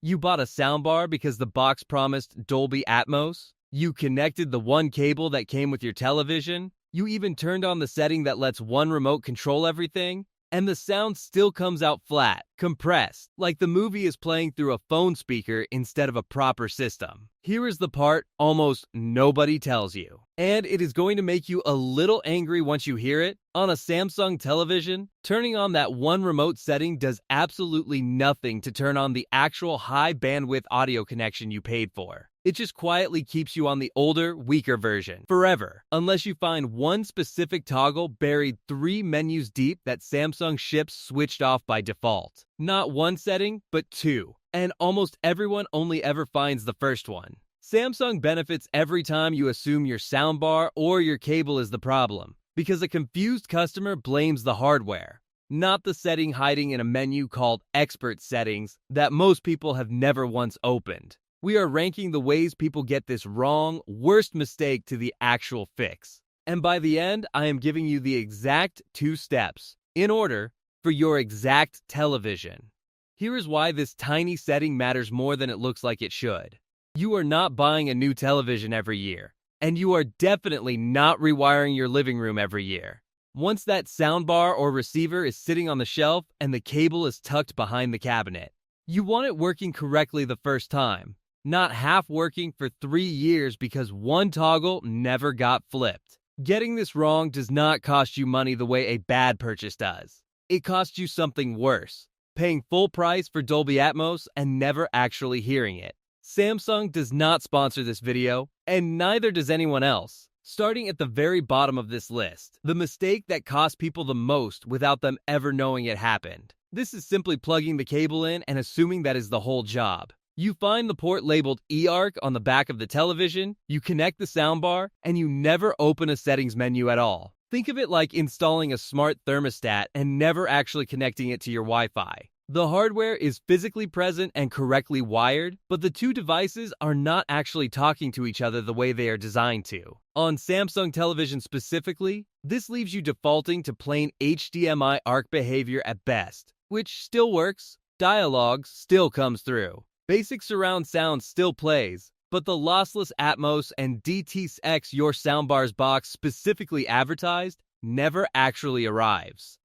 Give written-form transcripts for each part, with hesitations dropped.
You bought a soundbar because the box promised Dolby Atmos? You connected the one cable that came with your television? You even turned on the setting that lets one remote control everything? And the sound still comes out flat, compressed, like the movie is playing through a phone speaker instead of a proper system. Here is the part almost nobody tells you. And it is going to make you a little angry once you hear it. On a Samsung television, turning on that one remote setting does absolutely nothing to turn on the actual high bandwidth audio connection you paid for. It just quietly keeps you on the older, weaker version forever, unless you find one specific toggle buried 3 menus deep that Samsung ships switched off by default. Not one setting, but 2. And almost everyone only ever finds the first one. Samsung benefits every time you assume your soundbar or your cable is the problem, because a confused customer blames the hardware, not the setting hiding in a menu called Expert Settings that most people have never once opened. We are ranking the ways people get this wrong, worst mistake to the actual fix. And by the end, I am giving you the exact 2 steps, in order, for your exact television. Here is why this tiny setting matters more than it looks like it should. You are not buying a new television every year, and you are definitely not rewiring your living room every year. Once that soundbar or receiver is sitting on the shelf and the cable is tucked behind the cabinet, you want it working correctly the first time. Not half working for 3 years because one toggle never got flipped. Getting this wrong does not cost you money the way a bad purchase does. It costs you something worse, paying full price for Dolby Atmos and never actually hearing it. Samsung does not sponsor this video, and neither does anyone else. Starting at the very bottom of this list, the mistake that cost people the most without them ever knowing it happened. This is simply plugging the cable in and assuming that is the whole job. You find the port labeled eARC on the back of the television, you connect the soundbar, and you never open a settings menu at all. Think of it like installing a smart thermostat and never actually connecting it to your Wi-Fi. The hardware is physically present and correctly wired, but the 2 devices are not actually talking to each other the way they are designed to. On Samsung television specifically, this leaves you defaulting to plain HDMI ARC behavior at best, which still works. Dialogue still comes through. Basic surround sound still plays, but the lossless Atmos and DTS your soundbars box specifically advertised never actually arrives.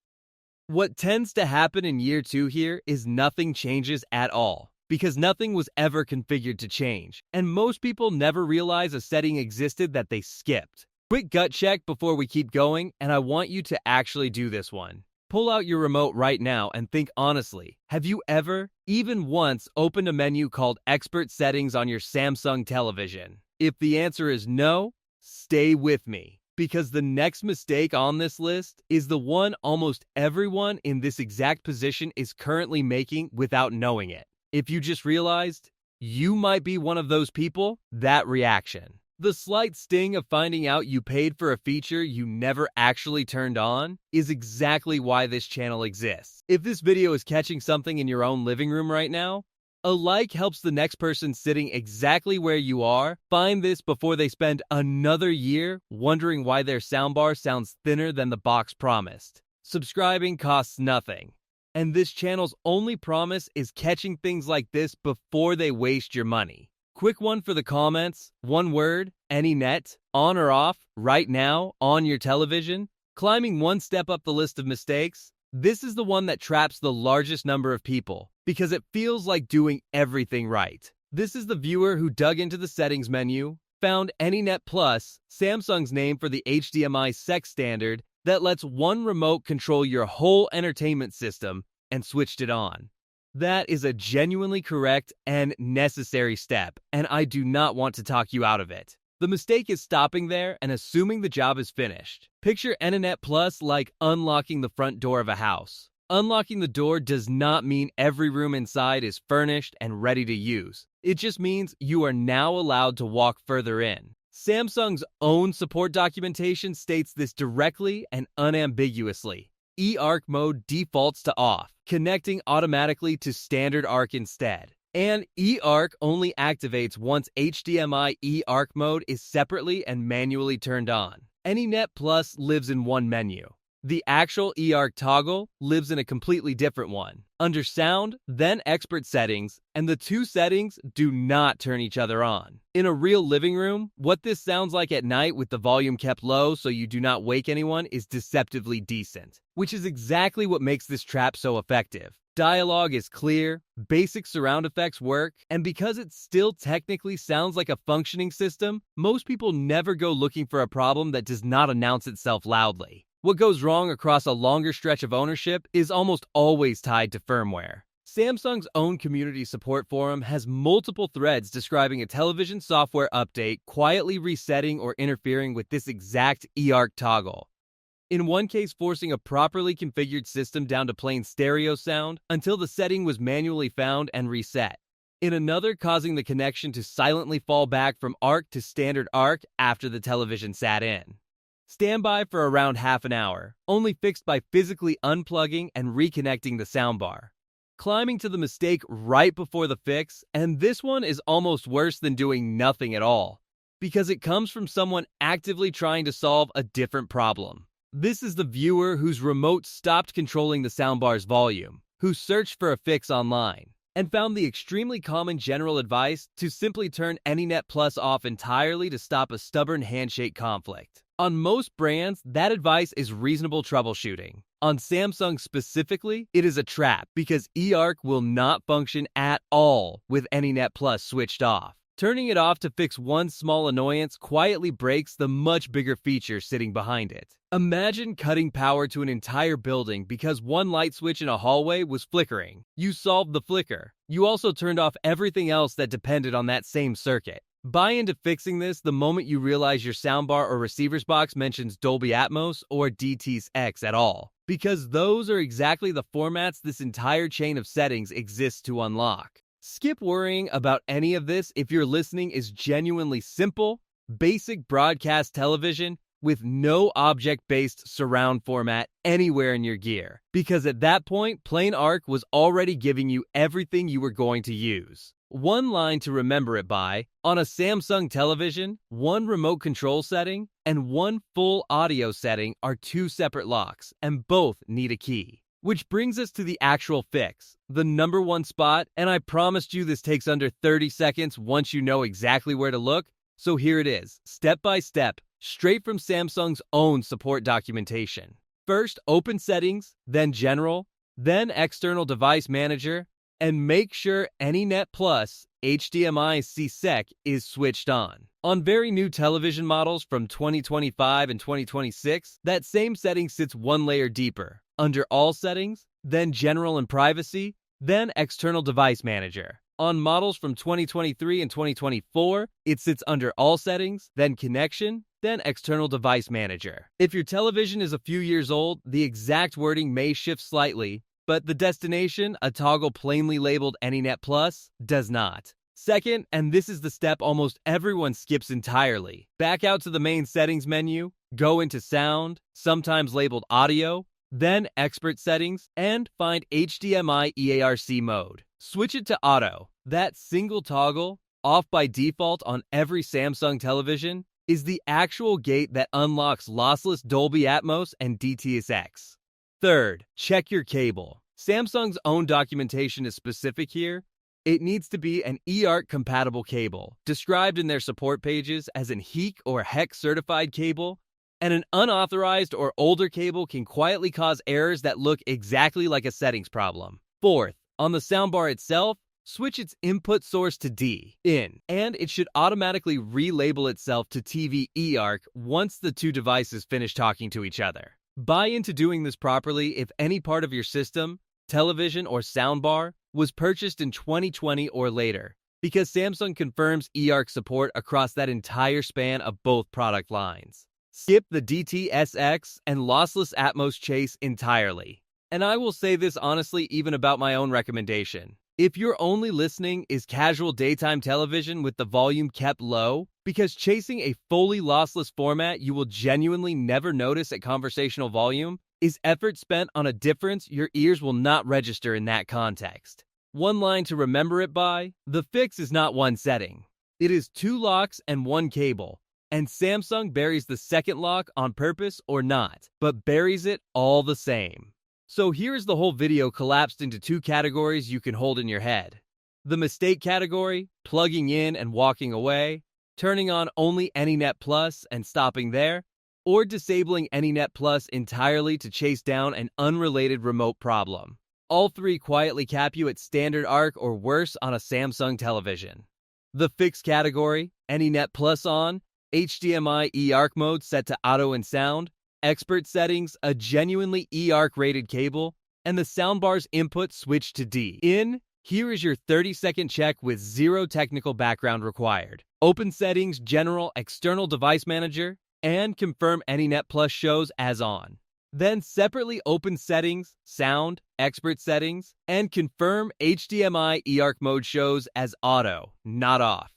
What tends to happen in year 2 here is nothing changes at all, because nothing was ever configured to change, and most people never realize a setting existed that they skipped. Quick gut check before we keep going, and I want you to actually do this one. Pull out your remote right now and think honestly, have you ever, even once, opened a menu called Expert Settings on your Samsung television? If the answer is no, stay with me, because the next mistake on this list is the one almost everyone in this exact position is currently making without knowing it. If you just realized you might be one of those people, that reaction. The slight sting of finding out you paid for a feature you never actually turned on is exactly why this channel exists. If this video is catching something in your own living room right now, a like helps the next person sitting exactly where you are find this before they spend another year wondering why their soundbar sounds thinner than the box promised. Subscribing costs nothing, and this channel's only promise is catching things like this before they waste your money. Quick one for the comments, one word, any net, on or off, right now, on your television. Climbing one step up the list of mistakes, this is the one that traps the largest number of people, because it feels like doing everything right. This is the viewer who dug into the settings menu, found AnyNet Plus, Samsung's name for the HDMI SEC standard that lets one remote control your whole entertainment system, and switched it on. That is a genuinely correct and necessary step, and I do not want to talk you out of it. The mistake is stopping there and assuming the job is finished. Picture AnyNet Plus like unlocking the front door of a house. Unlocking the door does not mean every room inside is furnished and ready to use. It just means you are now allowed to walk further in. Samsung's own support documentation states this directly and unambiguously. eARC mode defaults to off, connecting automatically to standard ARC instead. And eARC only activates once HDMI eARC mode is separately and manually turned on. AnyNet Plus lives in one menu. The actual eARC toggle lives in a completely different one, under Sound, then Expert Settings, and the two settings do not turn each other on. In a real living room, what this sounds like at night with the volume kept low so you do not wake anyone is deceptively decent, which is exactly what makes this trap so effective. Dialogue is clear, basic surround effects work, and because it still technically sounds like a functioning system, most people never go looking for a problem that does not announce itself loudly. What goes wrong across a longer stretch of ownership is almost always tied to firmware. Samsung's own community support forum has multiple threads describing a television software update quietly resetting or interfering with this exact eARC toggle. In one case, forcing a properly configured system down to plain stereo sound until the setting was manually found and reset. In another, causing the connection to silently fall back from ARC to standard ARC after the television sat in. Standby for around half an hour, only fixed by physically unplugging and reconnecting the soundbar. Climbing to the mistake right before the fix, and this one is almost worse than doing nothing at all, because it comes from someone actively trying to solve a different problem. This is the viewer whose remote stopped controlling the soundbar's volume, who searched for a fix online, and found the extremely common general advice to simply turn AnyNet Plus off entirely to stop a stubborn handshake conflict. On most brands, that advice is reasonable troubleshooting. On Samsung specifically, it is a trap because eARC will not function at all with AnyNet Plus switched off. Turning it off to fix one small annoyance quietly breaks the much bigger feature sitting behind it. Imagine cutting power to an entire building because one light switch in a hallway was flickering. You solved the flicker. You also turned off everything else that depended on that same circuit. Buy into fixing this the moment you realize your soundbar or receiver's box mentions Dolby Atmos or DTS at all, because those are exactly the formats this entire chain of settings exists to unlock. Skip worrying about any of this if your listening is genuinely simple, basic broadcast television with no object-based surround format anywhere in your gear, because at that point, plain ARC was already giving you everything you were going to use. One line to remember it by: on a Samsung television, one remote control setting and one full audio setting are two separate locks, and both need a key. Which brings us to the actual fix, the number one spot, and I promised you this takes under 30 seconds once you know exactly where to look, so here it is, step by step, straight from Samsung's own support documentation. First, open Settings, then General, then External Device Manager, and make sure AnyNet Plus HDMI ARC is switched on. On very new television models from 2025 and 2026, that same setting sits one layer deeper, under All Settings, then General and Privacy, then External Device Manager. On models from 2023 and 2024, it sits under All Settings, then Connection, then External Device Manager. If your television is a few years old, the exact wording may shift slightly, but the destination, a toggle plainly labeled AnyNet Plus, does not. Second, and this is the step almost everyone skips entirely, back out to the main settings menu, go into Sound, sometimes labeled Audio, then Expert Settings, and find HDMI eARC mode. Switch it to Auto. That single toggle, off by default on every Samsung television, is the actual gate that unlocks lossless Dolby Atmos and DTS. Third, check your cable. Samsung's own documentation is specific here. It needs to be an eARC compatible cable, described in their support pages as an HEC or HEC certified cable, and an unauthorized or older cable can quietly cause errors that look exactly like a settings problem. Fourth, on the soundbar itself, switch its input source to D, in, and it should automatically relabel itself to TV eARC once the two devices finish talking to each other. Buy into doing this properly if any part of your system, television, or soundbar was purchased in 2020 or later, because Samsung confirms eARC support across that entire span of both product lines. Skip the DTSX and lossless Atmos chase entirely. And I will say this honestly even about my own recommendation. If your only listening is casual daytime television with the volume kept low, because chasing a fully lossless format you will genuinely never notice at conversational volume is effort spent on a difference your ears will not register in that context. One line to remember it by: the fix is not one setting. It is two locks and one cable, and Samsung buries the second lock on purpose or not, but buries it all the same. So here's the whole video collapsed into two categories you can hold in your head. The mistake category, plugging in and walking away, turning on only AnyNet Plus and stopping there, or disabling AnyNet Plus entirely to chase down an unrelated remote problem. All three quietly cap you at standard ARC or worse on a Samsung television. The fixed category, AnyNet Plus on, HDMI ARC mode set to auto and sound, expert settings, a genuinely eARC rated cable, and the soundbar's input switched to D. Here is your 30-second check with zero technical background required. Open settings, general, external device manager, and confirm AnyNet Plus shows as on. Then separately open settings, sound, expert settings, and confirm HDMI ARC mode shows as auto, not off.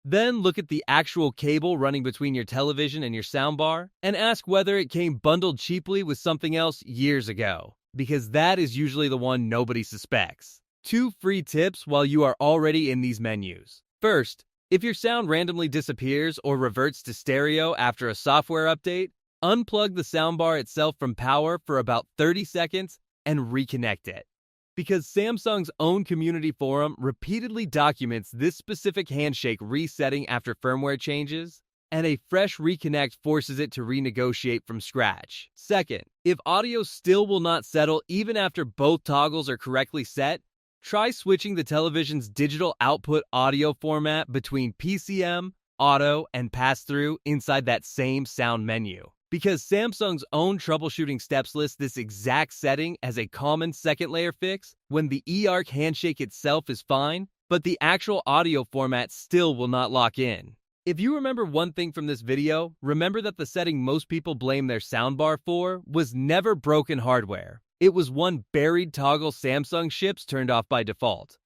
Then look at the actual cable running between your television and your soundbar and ask whether it came bundled cheaply with something else years ago, because that is usually the one nobody suspects. 2 free tips while you are already in these menus. First, if your sound randomly disappears or reverts to stereo after a software update, unplug the soundbar itself from power for about 30 seconds and reconnect it. Because Samsung's own community forum repeatedly documents this specific handshake resetting after firmware changes, and a fresh reconnect forces it to renegotiate from scratch. Second, if audio still will not settle even after both toggles are correctly set, try switching the television's digital output audio format between PCM, auto, and pass-through inside that same sound menu. Because Samsung's own troubleshooting steps list this exact setting as a common second layer fix when the eARC handshake itself is fine, but the actual audio format still will not lock in. If you remember one thing from this video, remember that the setting most people blame their soundbar for was never broken hardware. It was one buried toggle Samsung ships turned off by default.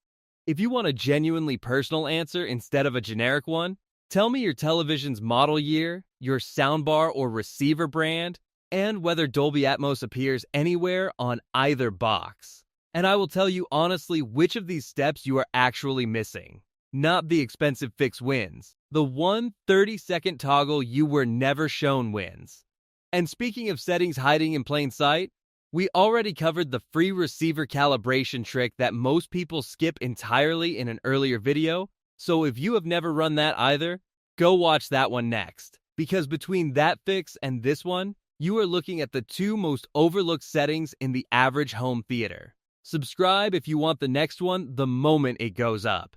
If you want a genuinely personal answer instead of a generic one, tell me your television's model year, your soundbar or receiver brand, and whether Dolby Atmos appears anywhere on either box. And I will tell you honestly which of these steps you are actually missing. Not the expensive fix wins. The one 30-second toggle you were never shown wins. And speaking of settings hiding in plain sight, we already covered the free receiver calibration trick that most people skip entirely in an earlier video, so if you have never run that either, go watch that one next. Because between that fix and this one, you are looking at the 2 most overlooked settings in the average home theater. Subscribe if you want the next one the moment it goes up.